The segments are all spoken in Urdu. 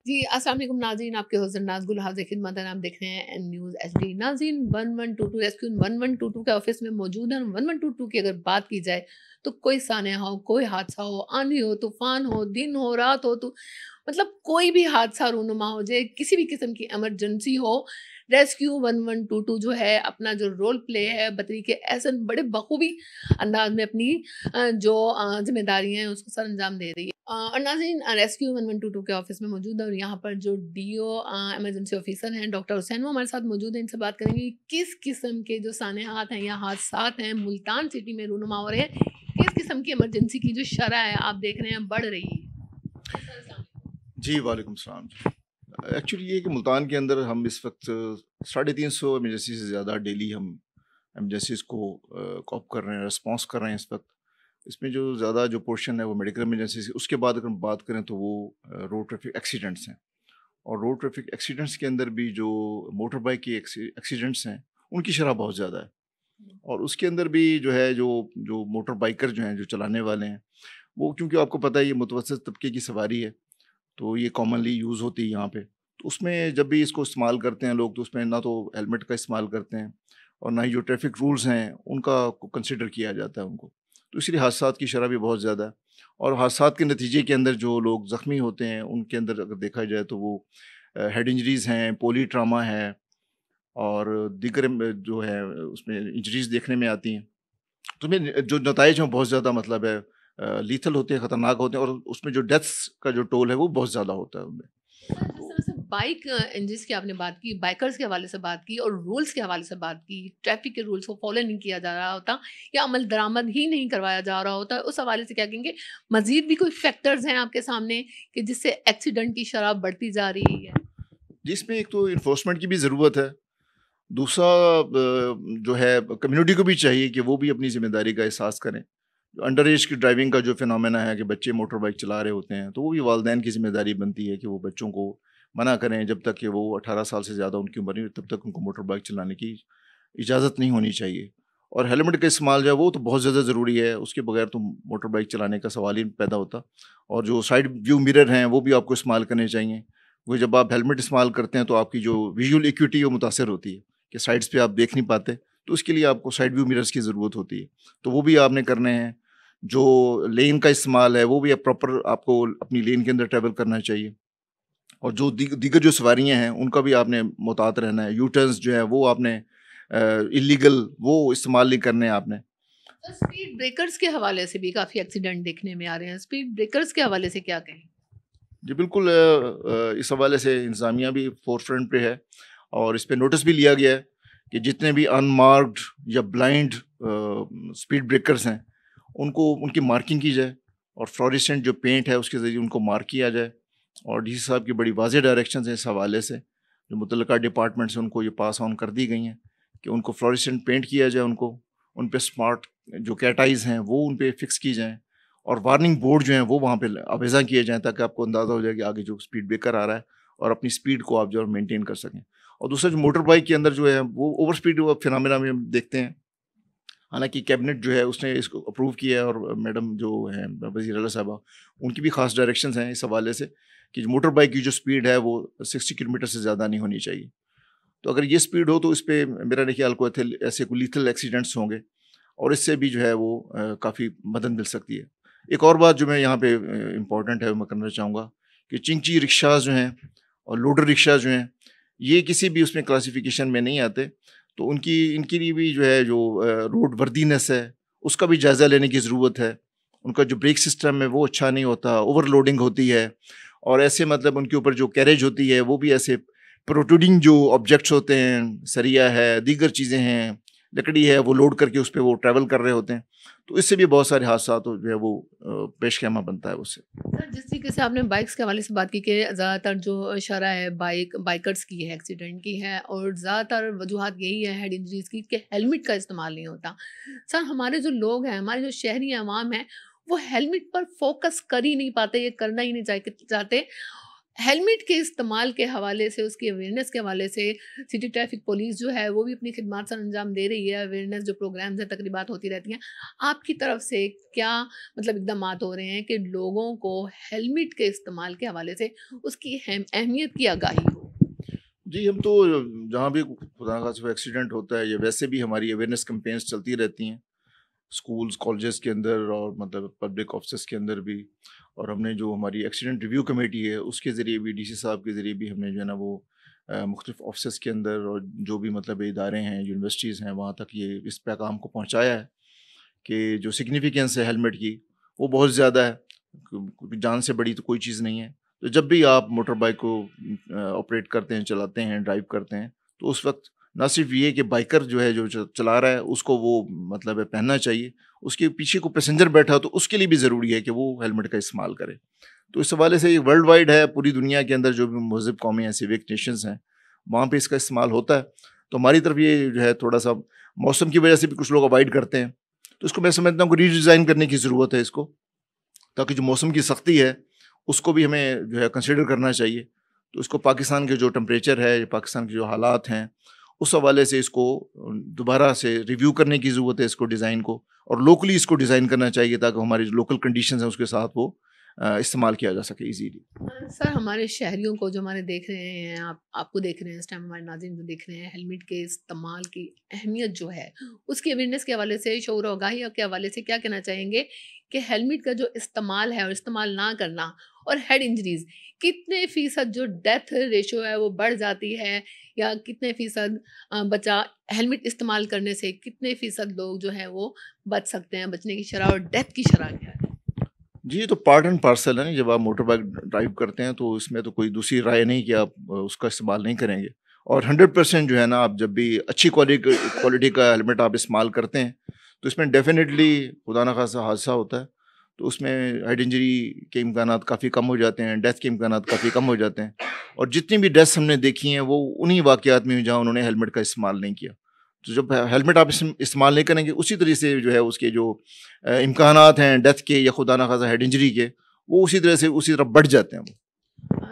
جی السلام علیکم ناظرین، آپ کے حضور ناز گل حاضر خدمت ہے. آپ دیکھ رہے ہیں این نیوز ایچ ڈی. ناظرین 1122 ریسکیو 1122 کے آفس میں موجود ہیں. 1122 کی اگر بات کی جائے تو کوئی سانحہ ہو، کوئی حادثہ ہو، آندھی ہو، طوفان ہو، دن ہو، رات ہو، تو مطلب کوئی بھی حادثہ رونما ہو جائے، کسی بھی قسم کی ایمرجنسی ہو، ریسکیو 1122 جو ہے اپنا جو رول پلے ہے بطریق احسن بڑے بخوبی انداز میں اپنی جو ذمہ داری ہیں اس کو سر انجام دے رہی ہے. اور ناظرین ریسکیو 1122 کے آفس میں موجود ہے اور یہاں پر جو ڈی او ایمرجنسی آفیسر ہیں ڈاکٹر حسین وہ ہمارے ساتھ موجود ہیں. ان سے بات کریں گے کس قسم کے جو سانحات ہیں یا حادثات ہیں ملتان سٹی میں رونما ہو رہے ہیں، کس قسم کی ایمرجنسی کی جو شرح ہے آپ دیکھ رہے ہیں بڑھ رہی ہے. جی وعلیکم السلام. ایکچولی یہ کہ ملتان کے اندر ہم اس وقت 350 ایمرجنسی سے زیادہ ڈیلی ہم ایمرجنسیز کو کوپ کر رہے ہیں، رسپانس کر رہے ہیں اس وقت. اس میں جو زیادہ جو پورشن ہے وہ میڈیکل ایمرجنسی، اس کے بعد اگر ہم بات کریں تو وہ روڈ ٹریفک ایکسیڈنٹس ہیں. اور روڈ ٹریفک ایکسیڈنٹس کے اندر بھی جو موٹر بائک کی ایکسیڈنٹس ہیں ان کی شرح بہت زیادہ ہے. اور اس کے اندر بھی جو ہے جو موٹر بائکر جو ہیں، جو چلانے والے ہیں، وہ کیونکہ آپ کو پتہ ہے یہ متوسط طبقے کی سواری ہے تو یہ کامنلی یوز ہوتی ہے یہاں پہ. تو اس میں جب بھی اس کو استعمال کرتے ہیں لوگ تو اس میں نہ تو ہیلمٹ کا استعمال کرتے ہیں اور نہ ہی جو ٹریفک رولز ہیں ان کا کنسیڈر کیا جاتا ہے ان کو. تو اس لیے حادثات کی شرح بھی بہت زیادہ ہے. اور حادثات کے نتیجے کے اندر جو لوگ زخمی ہوتے ہیں ان کے اندر اگر دیکھا جائے تو وہ ہیڈ انجریز ہیں، پولی ٹراما ہے اور دیگر جو ہے اس میں انجریز دیکھنے میں آتی ہیں. تو میں جو نتائج ہیں بہت زیادہ مطلب ہے لیتھل ہوتے ہیں، خطرناک ہوتے ہیں، اور اس میں جو ڈیتھس کا جو ٹول ہے وہ بہت زیادہ ہوتا ہے ان میں. جس طرح سے بائک انجنس کی آپ نے بات کی، بائکرز کے حوالے سے بات کی اور رولز کے حوالے سے بات کی، ٹریفک کے رولز کو فالو نہیں کیا جا رہا ہوتا یا عمل درآمد ہی نہیں کروایا جا رہا ہوتا، اس حوالے سے کیا کہیں گے؟ مزید بھی کوئی فیکٹرز ہیں آپ کے سامنے کہ جس سے ایکسیڈنٹ کی شرح بڑھتی جا رہی ہے؟ جس میں ایک تو انفورسمنٹ کی بھی ضرورت ہے، دوسرا جو ہے کمیونٹی کو بھی چاہیے کہ وہ بھی اپنی ذمہ داری کا احساس کریں. انڈر ایج کی ڈرائیونگ کا جو فینومینا ہے کہ بچے موٹر بائک چلا رہے ہوتے ہیں تو وہ بھی والدین کی ذمہ داری بنتی ہے کہ وہ بچوں کو منع کریں جب تک کہ وہ 18 سال سے زیادہ ان کی عمر نہیں تب تک ان کو موٹر بائک چلانے کی اجازت نہیں ہونی چاہیے. اور ہیلمٹ کا استعمال جو ہے وہ تو بہت زیادہ ضروری ہے، اس کے بغیر تو موٹر بائک چلانے کا سوال ہی نہیں پیدا ہوتا. اور جو سائڈ ویو مرر ہیں وہ بھی آپ کو استعمال کرنے چاہیے. وہ جب آپ ہیلمٹ استعمال کرتے ہیں تو آپ کی جو ویژول ایکوٹی وہ متاثر ہوتی ہے کہ سائڈس پہ آپ دیکھ نہیں پاتے، تو اس کے لیے آپ کو سائڈ ویو مررز کی ضرورت ہوتی ہے. تو وہ بھی آپ نے کرنے ہیں. جو لین کا استعمال ہے وہ بھی پراپر آپ کو اپنی لین کے اندر ٹریول کرنا چاہیے. اور جو دیگر جو سواریاں ہیں ان کا بھی آپ نے محتاط رہنا ہے. یو ٹرنز جو ہے وہ آپ نے اللیگل وہ استعمال نہیں کرنے آپ نے. اسپیڈ بریکرز کے حوالے سے بھی کافی ایکسیڈنٹ دیکھنے میں آ رہے ہیں، اسپیڈ بریکرز کے حوالے سے کیا کہیں؟ جی بالکل، اس حوالے سے انتظامیہ بھی فور فرنٹ پہ ہے اور اس پہ نوٹس بھی لیا گیا ہے کہ جتنے بھی ان مارکڈ یا بلائنڈ اسپیڈ بریکرز ہیں ان کی مارکنگ کی جائے اور فلوریسنٹ جو پینٹ ہے اس کے ذریعے ان کو مارک کیا جائے. اور ڈی سی صاحب کی بڑی واضح ڈائریکشنز ہیں اس حوالے سے، جو متعلقہ ڈپارٹمنٹ سے ان کو یہ پاس آن کر دی گئی ہیں کہ ان کو فلوریسنٹ پینٹ کیا جائے، ان پہ اسمارٹ جو کیٹائز ہیں وہ ان پہ فکس کی جائیں اور وارننگ بورڈ جو ہیں وہ وہاں پہ آویزاں کیے جائیں تاکہ آپ کو اندازہ ہو جائے کہ آگے جو اسپیڈ بریکر آ رہا ہے اور اپنی اسپیڈ کو آپ جو ہے مینٹین کر سکیں. اور دوسرا جو موٹر بائک کے اندر جو ہے وہ اوور اسپیڈ فینومینا میں ہم دیکھتے ہیں. حالانکہ کیبنٹ جو ہے اس نے اس کو اپروو کیا ہے اور میڈم جو ہیں وزیر اعلیٰ صاحبہ ان کی بھی خاص ڈائریکشنز ہیں اس حوالے سے کہ موٹر بائک کی جو اسپیڈ ہے وہ 60 کلومیٹر سے زیادہ نہیں ہونی چاہیے. تو اگر یہ اسپیڈ ہو تو اس پہ میرا نہیں خیال کو ایسے کوئی لیتھل ایکسیڈنٹس ہوں گے اور اس سے بھی جو ہے وہ کافی مدد مل سکتی ہے. ایک اور بات جو میں یہاں پہ امپورٹنٹ ہے میں کرنا چاہوں گا کہ چنگچی رکشاز جو ہیں اور لوڈر رکشاز جو ہیں یہ کسی بھی اس میں کلاسیفیکیشن میں نہیں آتے. تو ان کے لیے بھی جو ہے جو روڈ وردینس ہے اس کا بھی جائزہ لینے کی ضرورت ہے. ان کا جو بریک سسٹم ہے وہ اچھا نہیں ہوتا، اوور لوڈنگ ہوتی ہے اور ایسے مطلب ان کے اوپر جو کیریج ہوتی ہے وہ بھی ایسے پروٹروڈنگ جو آبجیکٹس ہوتے ہیں، سریا ہے، دیگر چیزیں ہیں، لکڑی ہے، وہ لوڈ کر کے اس پہ وہ ٹریول کر رہے ہوتے ہیں. تو اس سے بھی بہت سارے حادثات جو ہے وہ پیش خیمہ بنتا ہے اس سے. سر جس طریقے سے آپ نے بائکس کے حوالے سے بات کی کہ زیادہ تر جو شرح ہے بائکرز کی ہے، ایکسیڈنٹ کی ہے اور زیادہ تر وجوہات یہی ہے ہیڈ انجریز کی کہ ہیلمٹ کا استعمال نہیں ہوتا. سر ہمارے جو لوگ ہیں، ہمارے جو شہری عوام ہیں، وہ ہیلمٹ پر فوکس کر ہی نہیں پاتے، یہ کرنا ہی نہیں چاہتے. ہیلمٹ کے استعمال کے حوالے سے، اس کی اویئرنیس کے حوالے سے سٹی ٹریفک پولیس جو ہے وہ بھی اپنی خدمات سر انجام دے رہی ہے، اویئرنیس جو پروگرامز ہیں، تقریبات ہوتی رہتی ہیں. آپ کی طرف سے کیا مطلب اقدامات ہو رہے ہیں کہ لوگوں کو ہیلمٹ کے استعمال کے حوالے سے اس کی اہمیت کی آگاہی ہو؟ جی ہم تو جہاں بھی خدا نخواستہ ایکسیڈنٹ ہوتا ہے یا ویسے بھی ہماری اویئرنیس کمپینس چلتی رہتی ہیں اسکولز کالجز کے اندر اور مطلب پبلک آفسز کے اندر بھی. اور ہم نے جو ہماری ایکسیڈنٹ ریویو کمیٹی ہے اس کے ذریعے بھی DC صاحب کے ذریعے بھی ہم نے جو ہے نا وہ مختلف آفسز کے اندر اور جو بھی مطلب ادارے ہیں یونیورسٹیز ہیں وہاں تک یہ اس پیغام کو پہنچایا ہے کہ جو سگنیفیکینس ہے ہیلمٹ کی وہ بہت زیادہ ہے. جان سے بڑی تو کوئی چیز نہیں ہے. تو جب بھی آپ موٹر بائک کو آپریٹ کرتے ہیں، چلاتے ہیں، ڈرائیو کرتے ہیں، تو اس وقت نہ صرف یہ کہ بائکر جو ہے جو چلا رہا ہے اس کو وہ مطلب پہننا چاہیے، اس کے پیچھے کو پیسنجر بیٹھا تو اس کے لیے بھی ضروری ہے کہ وہ ہیلمٹ کا استعمال کرے. تو اس حوالے سے یہ ورلڈ وائڈ ہے، پوری دنیا کے اندر جو بھی مہذب قومیں ہیں، سیوک نیشنز ہیں، وہاں پہ اس کا استعمال ہوتا ہے. تو ہماری طرف یہ جو ہے تھوڑا سا موسم کی وجہ سے بھی کچھ لوگ اوائڈ کرتے ہیں، تو اس کو میں سمجھتا ہوں کہ ری ڈیزائن کرنے کی ضرورت ہے اس کو، تاکہ جو موسم کی سختی ہے اس کو بھی ہمیں جو ہے کنسیڈر کرنا چاہیے. تو اس کو پاکستان کے جو ٹمپریچر ہے، پاکستان کے جو حالات ہیں، اس حوالے سے اس کو دوبارہ سے ریویو کرنے کی ضرورت ہے اس کو ڈیزائن کو، اور لوکلی اس کو ڈیزائن کرنا چاہیے تاکہ ہماری جو لوکل کنڈیشنز ہیں اس کے ساتھ وہ استعمال کیا جا سکے ایزیلی. سر ہمارے شہریوں کو جو ہمارے دیکھ رہے ہیں، آپ کو دیکھ رہے ہیں اس ٹائم، ہمارے ناظرین جو دیکھ رہے ہیں، ہیلمٹ کے استعمال کی اہمیت جو ہے اس کی اویئرنیس کے حوالے سے، شعور و آگاہی کے حوالے سے کیا کہنا چاہیں گے کہ ہیلمٹ کا جو استعمال ہے اور استعمال نہ کرنا اور ہیڈ انجریز کتنے فیصد جو ڈیتھ ریشو ہے وہ بڑھ جاتی ہے، یا کتنے فیصد بچا ہیلمٹ استعمال کرنے سے کتنے فیصد لوگ جو ہیں وہ بچ سکتے ہیں، بچنے کی شرح اور ڈیتھ کی شرح کیا ہے؟ جی یہ تو پارٹ اینڈ پارسل ہے نا. جب آپ موٹر بائک ڈرائیو کرتے ہیں تو اس میں تو کوئی دوسری رائے نہیں کہ آپ اس کا استعمال نہیں کریں گے. اور 100% جو ہے نا، آپ جب بھی اچھی کوالٹی کا ہیلمٹ آپ استعمال کرتے ہیں تو اس میں ڈیفینیٹلی خدا نخواستہ حادثہ ہوتا ہے، تو اس میں ہیڈ انجری کے امکانات کافی کم ہو جاتے ہیں، ڈیتھ کے امکانات کافی کم ہو جاتے ہیں. اور جتنی بھی ڈیتھس ہم نے دیکھی ہیں وہ انہی واقعات میں جہاں انہوں نے ہیلمٹ کا استعمال نہیں کیا. تو جب ہیلمٹ آپ استعمال نہیں کریں گے، اسی طرح سے جو ہے اس کے جو امکانات ہیں ڈیتھ کے یا خدا نخواستہ ہیڈ انجری کے، وہ اسی طرح بڑھ جاتے ہیں وہ.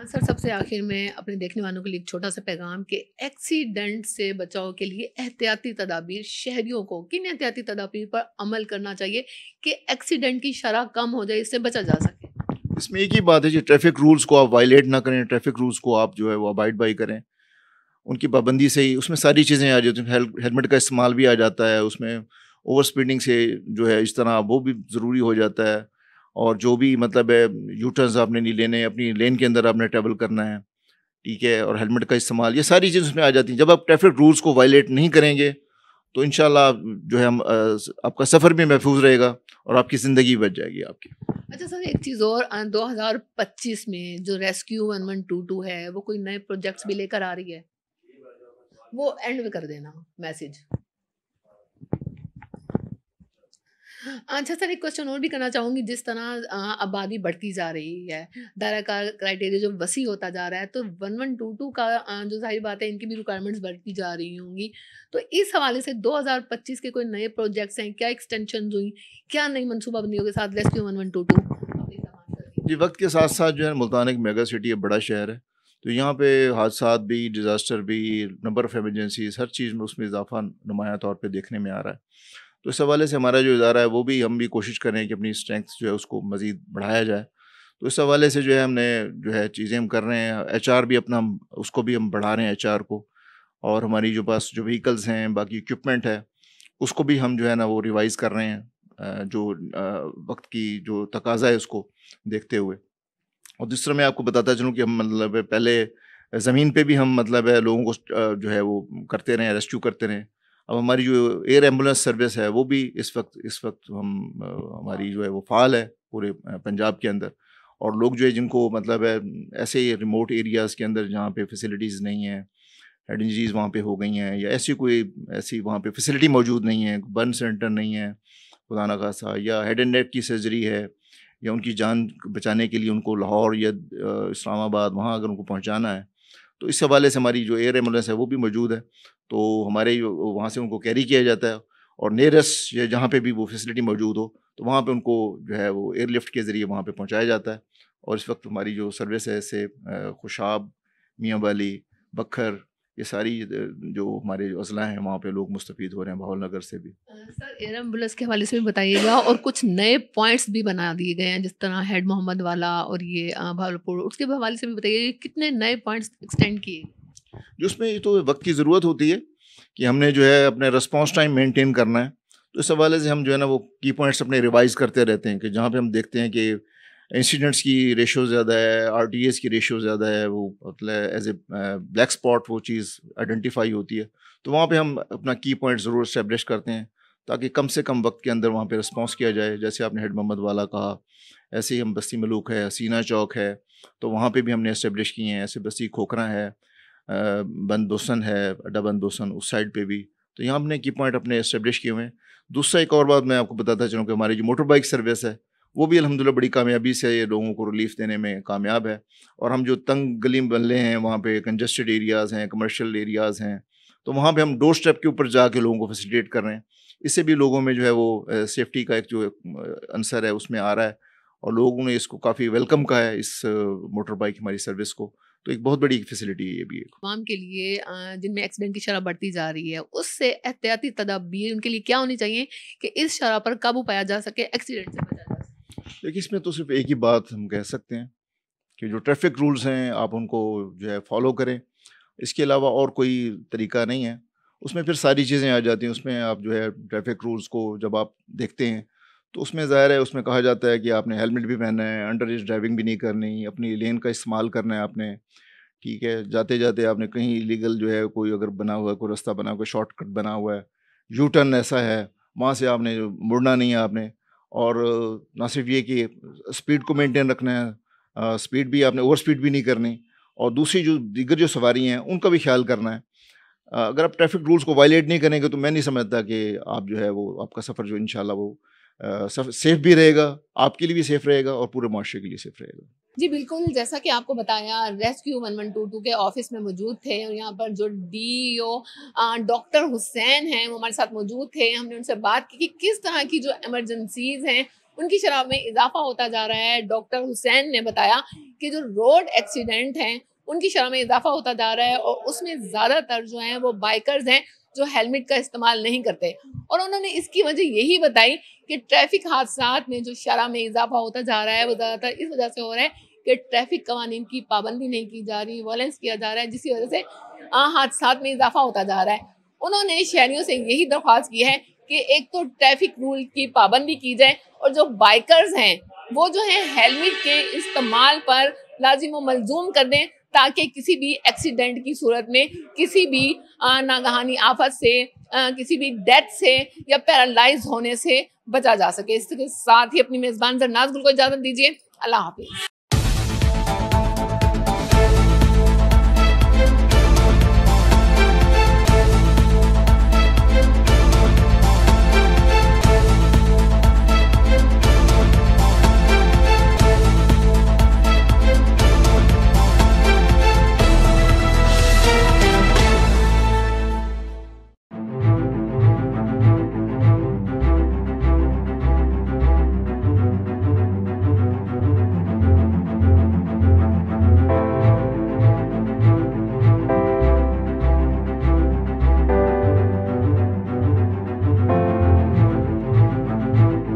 سر سب سے آخر میں اپنے دیکھنے والوں کے لیے ایک چھوٹا سا پیغام کہ ایکسیڈنٹ سے بچاؤ کے لیے احتیاطی تدابیر، شہریوں کو کن احتیاطی تدابیر پر عمل کرنا چاہیے کہ ایکسیڈنٹ کی شرح کم ہو جائے، اس سے بچا جا سکے؟ اس میں ایک ہی بات ہے کہ ٹریفک رولز کو آپ وائلیٹ نہ کریں، ٹریفک رولز کو آپ جو ہے وہ ابائڈ بائی کریں. ان کی پابندی سے ہی اس میں ساری چیزیں آ جاتی ہیں. ہیلمٹ کا استعمال بھی آ جاتا ہے اس میں، اوور اسپیڈنگ سے جو ہے اجتناب وہ بھی ضروری ہو جاتا ہے. اور جو بھی مطلب ہے یو ٹرنز آپ نے نہیں لینے، اپنی لین کے اندر آپ نے ٹریول کرنا ہے، ٹھیک ہے، اور ہیلمٹ کا استعمال، یہ ساری چیزیں اس میں آ جاتی ہیں. جب آپ ٹریفک رولز کو وائلیٹ نہیں کریں گے تو انشاءاللہ جو ہے آپ کا سفر بھی محفوظ رہے گا اور آپ کی زندگی بچ جائے گی آپ کی. اچھا سر ایک چیز اور، 2025 میں جو ریسکیو 1122 ہے وہ کوئی نئے پروجیکٹس بھی لے کر آ رہی ہے؟ وہ اینڈ میں کر دینا میسج. اچھا سر ایک کوشچن اور بھی کرنا چاہوں گی. جس طرح آبادی بڑھتی جا رہی ہے، دائرہ کار کرائٹیریا جو وسیع ہوتا جا رہا ہے، تو 1122 کا جو ظاہر بات ہے ان کی بھی ریکوائرمنٹس بڑھتی جا رہی ہوں گی. تو اس حوالے سے 2025 کے کوئی نئے پروجیکٹس ہیں کیا، ایکسٹینشنز ہوئی کیا، نئی منصوبہ بندیوں کے ساتھ ریسکیو 1122؟ جی وقت کے ساتھ ساتھ جو ہے ملتان ایک میگا سٹی ہے، بڑا شہر ہے، تو یہاں پہ حادثات بھی، ڈیزاسٹر بھی، نمبر آف ایمرجنسیز، ہر چیز میں اس میں اضافہ نمایاں طور پہ دیکھنے میں آ رہا ہے. تو اس حوالے سے ہمارا جو ادارہ ہے وہ بھی، ہم بھی کوشش کریں کہ اپنی اسٹرینگتھ جو ہے اس کو مزید بڑھایا جائے. تو اس حوالے سے جو ہے ہم نے جو ہے چیزیں ہم کر رہے ہیں. HR بھی اپنا اس کو بھی ہم بڑھا رہے ہیں HR کو، اور ہماری جو پاس جو وہیکلز ہیں، باقی اکوپمنٹ ہے، اس کو بھی ہم جو ہے نا وہ ریوائز کر رہے ہیں، جو وقت کی جو تقاضا ہے اس کو دیکھتے ہوئے. اور دوسرا میں آپ کو بتاتا چلوں کہ ہم مطلب پہلے زمین پہ بھی ہم مطلب ہے لوگوں کو جو ہے وہ کرتے رہے، ریسکیو کرتے رہے. اب ہماری جو ایئر ایمبولینس سروس ہے وہ بھی اس وقت ہماری جو ہے وہ فعال ہے پورے پنجاب کے اندر. اور لوگ جو ہے جن کو مطلب ہے ایسے ریموٹ ایریاز کے اندر جہاں پہ فیسلٹیز نہیں ہیں، ہیڈ انجریز وہاں پہ ہو گئی ہیں، یا ایسی وہاں پہ فیسلٹی موجود نہیں ہے، برن سینٹر نہیں ہے خدا نخواستہ، یا ہیڈ اینڈ نیک کی سرجری ہے، یا ان کی جان بچانے کے لیے ان کو لاہور یا اسلام آباد وہاں اگر ان کو پہنچانا ہے، تو اس حوالے سے ہماری جو ایئر ایمبولینس ہے وہ بھی موجود ہے. تو ہمارے وہاں سے ان کو کیری کیا جاتا ہے، اور نیئرسٹ یا جہاں پہ بھی وہ فیسلٹی موجود ہو تو وہاں پہ ان کو جو ہے وہ ایئر لفٹ کے ذریعے وہاں پہ پہنچایا جاتا ہے. اور اس وقت ہماری جو سروس ہے سے خوشاب، میاں والی، بکھر، یہ ساری جو ہمارے جو اضلاع ہیں وہاں پہ لوگ مستفید ہو رہے ہیں، بہاول نگر سے بھی۔ سر ایئر ایمبولینس کے حوالے سے بھی بتائیے گا، اور کچھ نئے پوائنٹس بھی بنا دیے گئے ہیں جس طرح ہیڈ محمد والا اور یہ بھاولپور، اس کے حوالے سے بھی بتائیے کتنے نئے پوائنٹس ایکسٹینڈ کیے؟ جو اس میں یہ تو وقت کی ضرورت ہوتی ہے کہ ہم نے جو ہے اپنے رسپانس ٹائم مینٹین کرنا ہے، تو اس حوالے سے ہم جو ہے نا وہ کی پوائنٹس اپنے ریوائز کرتے رہتے ہیں کہ جہاں پہ ہم دیکھتے ہیں کہ انسیڈنٹس کی ریشو زیادہ ہے، آر ٹی ایس کی ریشو زیادہ ہے، وہ مطلب ایز اے بلیک اسپاٹ وہ چیز آئیڈینٹیفائی ہوتی ہے، تو وہاں پہ ہم اپنا کی پوائنٹ ضرور اسٹیبلش کرتے ہیں تاکہ کم سے کم وقت کے اندر وہاں پہ رسپانس کیا جائے۔ جیسے آپ نے ہیڈ محمد والا کہا، ایسے ہی ہم بستی ملوک ہے، حسینہ چوک ہے، تو وہاں پہ بھی ہم نے اسٹیبلش کیے ہیں، ایسے بستی کھوکھرا ہے، بند دوسن ہے، اڈا بند دوسن اس سائڈ پہ بھی، تو یہاں ہم نے کی پوائنٹ اپنے اسٹیبلش کیے ہوئے ہیں۔ دوسرا ایک اور بات میں آپ کو بتاتا چلوں کہ ہماری جو موٹر بائک سروس ہے وہ بھی الحمدللہ بڑی کامیابی سے یہ لوگوں کو ریلیف دینے میں کامیاب ہے، اور ہم جو تنگ گلی محلے ہیں وہاں پہ کنجسٹڈ ایریاز ہیں، کمرشل ایریاز ہیں، تو وہاں پہ ہم ڈور اسٹیپ کے اوپر جا کے لوگوں کو فیسیلیٹیٹ کر رہے ہیں۔ اس سے بھی لوگوں میں جو ہے وہ سیفٹی کا ایک جو عنصر ہے اس میں آ رہا ہے، اور لوگوں نے اس کو کافی ویلکم کہا ہے، اس موٹر بائک ہماری سروس کو، تو ایک بہت بڑی فیسلٹی ہے یہ بھی۔ عوام کے لیے جن میں ایکسیڈنٹ کی شرح بڑھتی جا رہی ہے، اس سے احتیاطی تدابیر ان کے لیے کیا ہونی چاہیے کہ اس شرح پر قابو پایا جا سکے، ایکسیڈنٹ سے بچا جا سکے؟ دیکھیے اس میں تو صرف ایک ہی بات ہم کہہ سکتے ہیں کہ جو ٹریفک رولز ہیں آپ ان کو جو ہے فالو کریں، اس کے علاوہ اور کوئی طریقہ نہیں ہے۔ اس میں پھر ساری چیزیں آ جاتی ہیں، اس میں آپ جو ہے ٹریفک رولز کو جب آپ دیکھتے ہیں تو اس میں ظاہر ہے اس میں کہا جاتا ہے کہ آپ نے ہیلمٹ بھی پہننا ہے، انڈر ایج ڈرائیونگ بھی نہیں کرنی، اپنی لین کا استعمال کرنا ہے آپ نے، ٹھیک ہے، جاتے جاتے آپ نے کہیں لیگل جو ہے کوئی اگر بنا ہوا ہے، کوئی رستہ بنا ہوا ہے، شارٹ کٹ بنا ہوا ہے، یو ٹرن ایسا ہے، وہاں سے آپ نے مڑنا نہیں ہے آپ نے، اور نہ صرف یہ کہ اسپیڈ کو مینٹین رکھنا ہے، اسپیڈ بھی آپ نے اوور اسپیڈ بھی نہیں کرنی، اور دوسری جو دیگر جو سواری ہیں ان کا بھی خیال کرنا ہے۔ اگر آپ ٹریفک رولز کو وائلیٹ نہیں کریں گے تو میں نہیں سمجھتا کہ آپ جو ہے وہ آپ کا سفر جو انشاءاللہ وہ سیف بھی رہے گا، آپ کے لیے بھی سیف رہے گا اور پورے معاشرے کے لیے سیف رہے گا۔ جی بالکل، جیسا کہ آپ کو بتایا ریسکیو 1122 کے آفس میں موجود تھے، اور یہاں پر جو ڈی او ڈاکٹر حسین ہیں وہ ہمارے ساتھ موجود تھے۔ ہم نے ان سے بات کی کہ کس طرح کی جو ایمرجنسیز ہیں ان کی شرح میں اضافہ ہوتا جا رہا ہے۔ ڈاکٹر حسین نے بتایا کہ جو روڈ ایکسیڈنٹ ہیں ان کی شرح میں اضافہ ہوتا جا رہا ہے، اور اس میں زیادہ تر جو ہیں وہ بائکرز ہیں جو ہیلمٹ کا استعمال نہیں کرتے، اور انہوں نے اس کی وجہ یہی بتائی کہ ٹریفک حادثات میں جو شرح میں اضافہ ہوتا جا رہا ہے وہ زیادہ تر اس وجہ سے ہو رہا ہے کہ ٹریفک قوانین کی پابندی نہیں کی جا رہی، وائلنس کیا جا رہا ہے، جس کی وجہ سے حادثات میں اضافہ ہوتا جا رہا ہے۔ انہوں نے شہریوں سے یہی درخواست کی ہے کہ ایک تو ٹریفک رول کی پابندی کی جائے، اور جو بائکرز ہیں وہ جو ہیں ہیلمٹ کے استعمال پر لازم و ملزوم کر دیں، تاکہ کسی بھی ایکسیڈنٹ کی صورت میں، کسی بھی ناگہانی آفت سے، کسی بھی ڈیتھ سے یا پیرالائز ہونے سے بچا جا سکے۔ اس کے ساتھ ہی اپنی میزبان زرناز گل کو اجازت دیجیے۔ اللہ حافظ۔